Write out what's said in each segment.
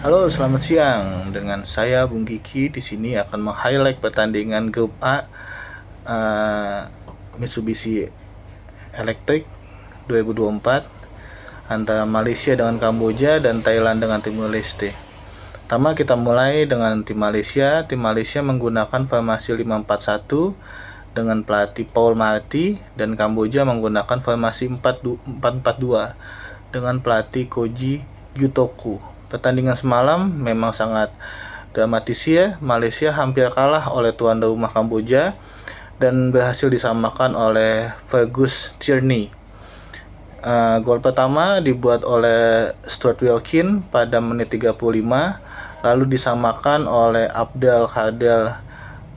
Halo, selamat siang. Dengan saya Bung Kiki di sini akan meng-highlight pertandingan grup A eh, Mitsubishi Electric 2024 antara Malaysia dengan Kamboja dan Thailand dengan Timor Leste. Pertama kita mulai dengan tim Malaysia. Tim Malaysia menggunakan formasi 5-4-1 dengan pelatih Paul Marty, dan Kamboja menggunakan formasi 4-4-2 dengan pelatih Koji Yutoku. Pertandingan semalam memang sangat dramatis ya. Malaysia hampir kalah oleh tuan rumah Kamboja dan berhasil disamakan oleh Fergus Tierney. Gol pertama dibuat oleh Stuart Wilkin pada menit 35, lalu disamakan oleh Abdel Kader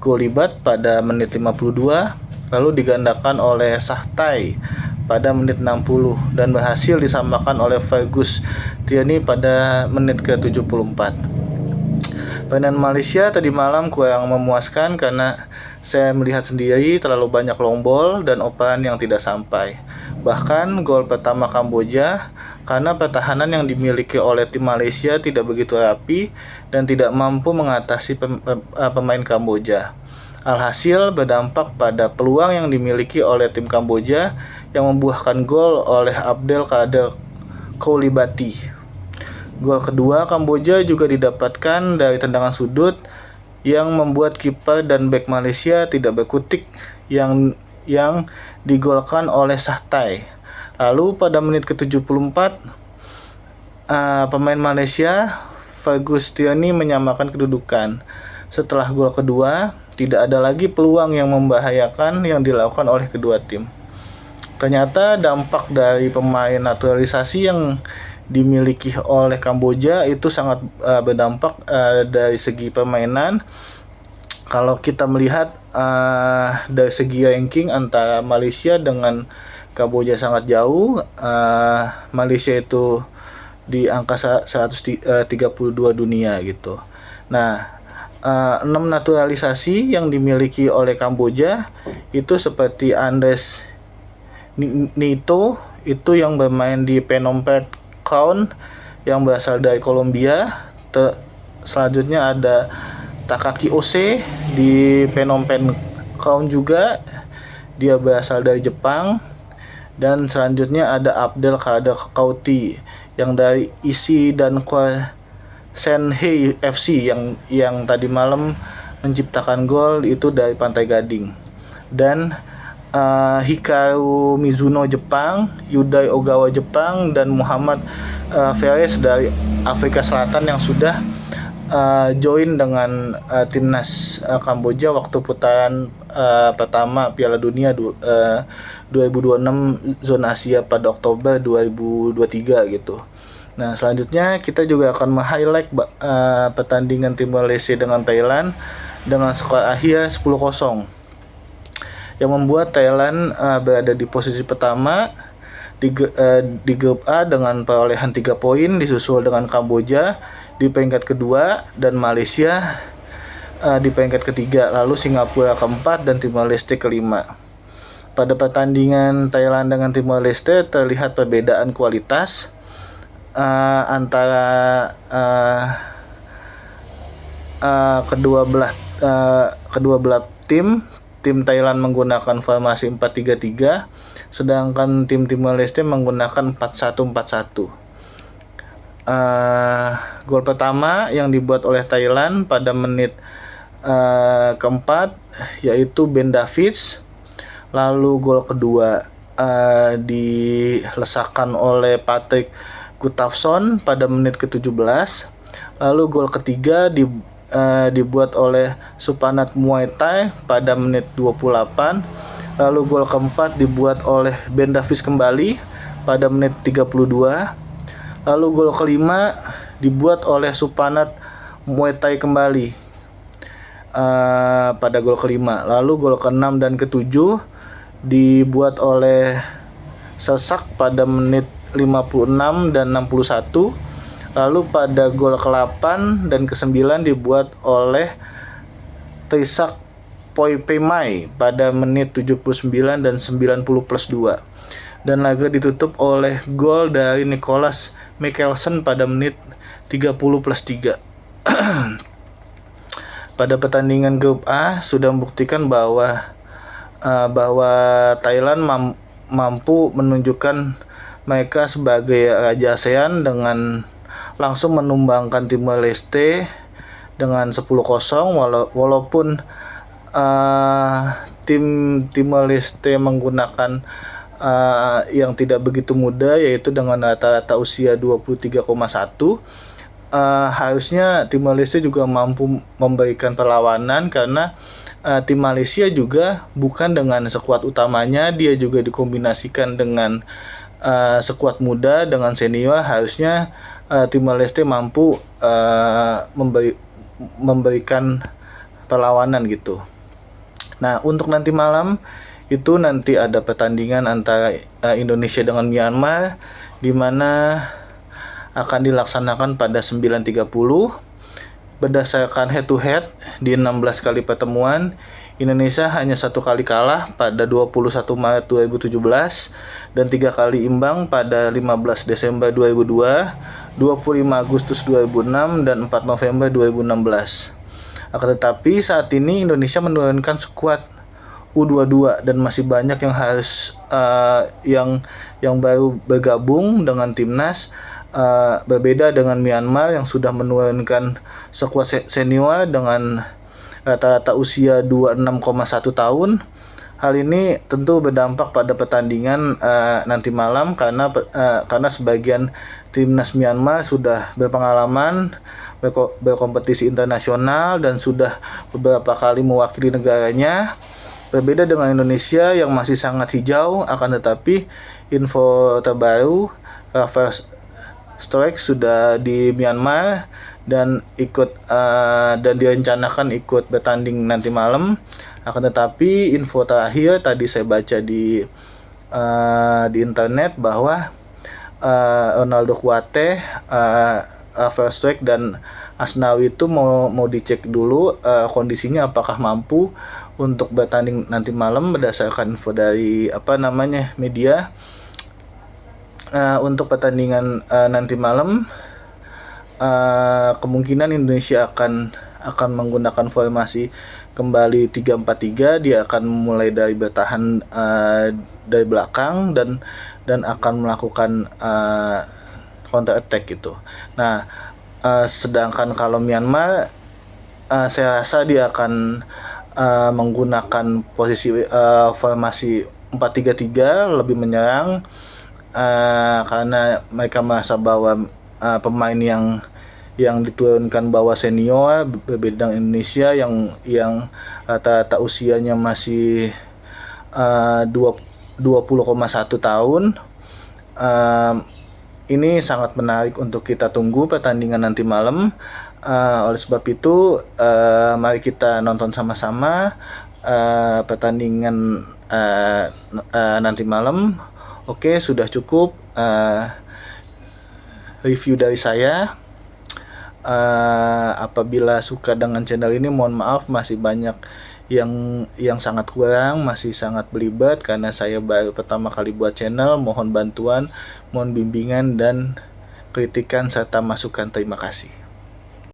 Golibat pada menit 52, lalu digandakan oleh Sahtai pada menit 60 dan berhasil disamakan oleh Fergus Tierney pada menit ke-74. Permainan Malaysia tadi malam kurang memuaskan karena saya melihat sendiri terlalu banyak long ball dan operan yang tidak sampai. Bahkan gol pertama Kamboja karena pertahanan yang dimiliki oleh tim Malaysia tidak begitu rapi dan tidak mampu mengatasi pemain Kamboja. Alhasil berdampak pada peluang yang dimiliki oleh tim Kamboja yang membuahkan gol oleh Abdel Kader Koulibaly. Gol kedua Kamboja juga didapatkan dari tendangan sudut yang membuat kiper dan bek Malaysia tidak berkutik yang digolkan oleh Sahtai. Lalu pada menit ke-74 pemain Malaysia Fergus Tierney menyamakan kedudukan. Setelah gol kedua, tidak ada lagi peluang yang membahayakan yang dilakukan oleh kedua tim. Ternyata dampak dari pemain naturalisasi yang dimiliki oleh Kamboja itu sangat berdampak dari segi permainan. Kalau kita melihat dari segi ranking antara Malaysia dengan Kamboja sangat jauh. Malaysia itu di angka 132 dunia gitu. Nah, 6 naturalisasi yang dimiliki oleh Kamboja itu seperti Andes Nito itu yang bermain di Phnom Penh Crown yang berasal dari Kolombia. Selanjutnya ada Takaki Ose di Phnom Penh Crown juga, dia berasal dari Jepang. Dan selanjutnya ada Abdel Kader Kauti yang dari Isi dan Shanghai FC yang tadi malam menciptakan gol itu dari Pantai Gading. Dan Hikaru Mizuno Jepang, Yudai Ogawa Jepang, dan Muhammad Fares dari Afrika Selatan yang sudah join dengan timnas Kamboja waktu putaran pertama Piala Dunia 2026 zona Asia pada Oktober 2023 gitu. Nah, selanjutnya kita juga akan meng-highlight pertandingan tim Malaysia dengan Thailand dengan skor akhir 10-0. Yang membuat Thailand berada di posisi pertama di grup A dengan perolehan 3 poin, disusul dengan Kamboja di peringkat kedua dan Malaysia di peringkat ketiga, lalu Singapura keempat dan Timor Leste kelima. Pada pertandingan Thailand dengan Timor Leste terlihat perbedaan kualitas antara kedua belah tim. Tim Thailand menggunakan formasi 4-3-3, sedangkan tim Timor Leste menggunakan 4-1-4-1. Gol pertama yang dibuat oleh Thailand pada menit keempat yaitu Ben Davids. Lalu gol kedua dilesakan oleh Patrick Gustafsson pada menit ke-17. Lalu gol ketiga dibuat oleh Supanat Muay Thai pada menit 28. Lalu gol keempat dibuat oleh Ben Davids kembali pada menit 32. Lalu gol kelima dibuat oleh Supanat Muay Thai kembali pada gol kelima. Lalu gol ke-6 dan ke-7 dibuat oleh Sesak pada menit 56 dan 61. Lalu pada gol ke-8 dan ke-9 dibuat oleh Trisak Poipemai pada menit 79 dan 90+2. dan laga ditutup oleh gol dari Nicolas Mikkelsen pada menit 30+3. Pada pertandingan grup A sudah membuktikan bahwa Thailand mampu menunjukkan mereka sebagai Raja ASEAN dengan langsung menumbangkan Timor Leste dengan 10-0, walaupun tim Timor Leste menggunakan yang tidak begitu muda, yaitu dengan rata-rata usia 23,1. Harusnya Tim Malaysia juga mampu memberikan perlawanan, karena tim Malaysia juga bukan dengan skuad utamanya, dia juga dikombinasikan dengan skuad muda dengan senior. Harusnya tim Malaysia mampu memberikan perlawanan gitu. Nah, untuk nanti malam itu nanti ada pertandingan antara Indonesia dengan Myanmar, di mana akan dilaksanakan pada 9.30. Berdasarkan head to head di 16 kali pertemuan, Indonesia hanya 1 kali kalah pada 21 Maret 2017 dan 3 kali imbang pada 15 Desember 2002, 25 Agustus 2006 dan 4 November 2016. Akan tetapi saat ini Indonesia menurunkan skuad U22 dan masih banyak yang harus yang baru bergabung dengan timnas. Berbeda dengan Myanmar yang sudah menurunkan skuad senior dengan rata-rata usia 26,1 tahun. Hal ini tentu berdampak pada pertandingan nanti malam, karena sebagian timnas Myanmar sudah berpengalaman berkompetisi internasional dan sudah beberapa kali mewakili negaranya. Berbeda dengan Indonesia yang masih sangat hijau. Akan tetapi info terbaru, Rafael Struijk sudah di Myanmar dan direncanakan ikut bertanding nanti malam. Akan tetapi info terakhir tadi saya baca di internet bahwa Ronaldo Kuate, Rafael Struijk dan Asnawi itu mau dicek dulu kondisinya apakah mampu untuk bertanding nanti malam berdasarkan info dari media. Untuk pertandingan nanti malam kemungkinan Indonesia akan menggunakan formasi kembali 3-4-3. Dia akan mulai dari bertahan dari belakang dan akan melakukan counter attack gitu. Nah, sedangkan kalau Myanmar saya rasa dia akan menggunakan posisi formasi 4-3-3, lebih menyerang, karena mereka merasa bahwa pemain yang diturunkan bawah senior, berbeda dengan Indonesia yang rata-rata usianya masih 20,1 tahun. Ini sangat menarik untuk kita tunggu pertandingan nanti malam. Oleh sebab itu, mari kita nonton sama-sama pertandingan nanti malam. Oke, sudah cukup review dari saya. Apabila suka dengan channel ini, mohon maaf, masih banyak yang sangat kurang, masih sangat belibet karena saya baru pertama kali buat channel. Mohon bantuan, mohon bimbingan dan kritikan serta masukan. Terima kasih.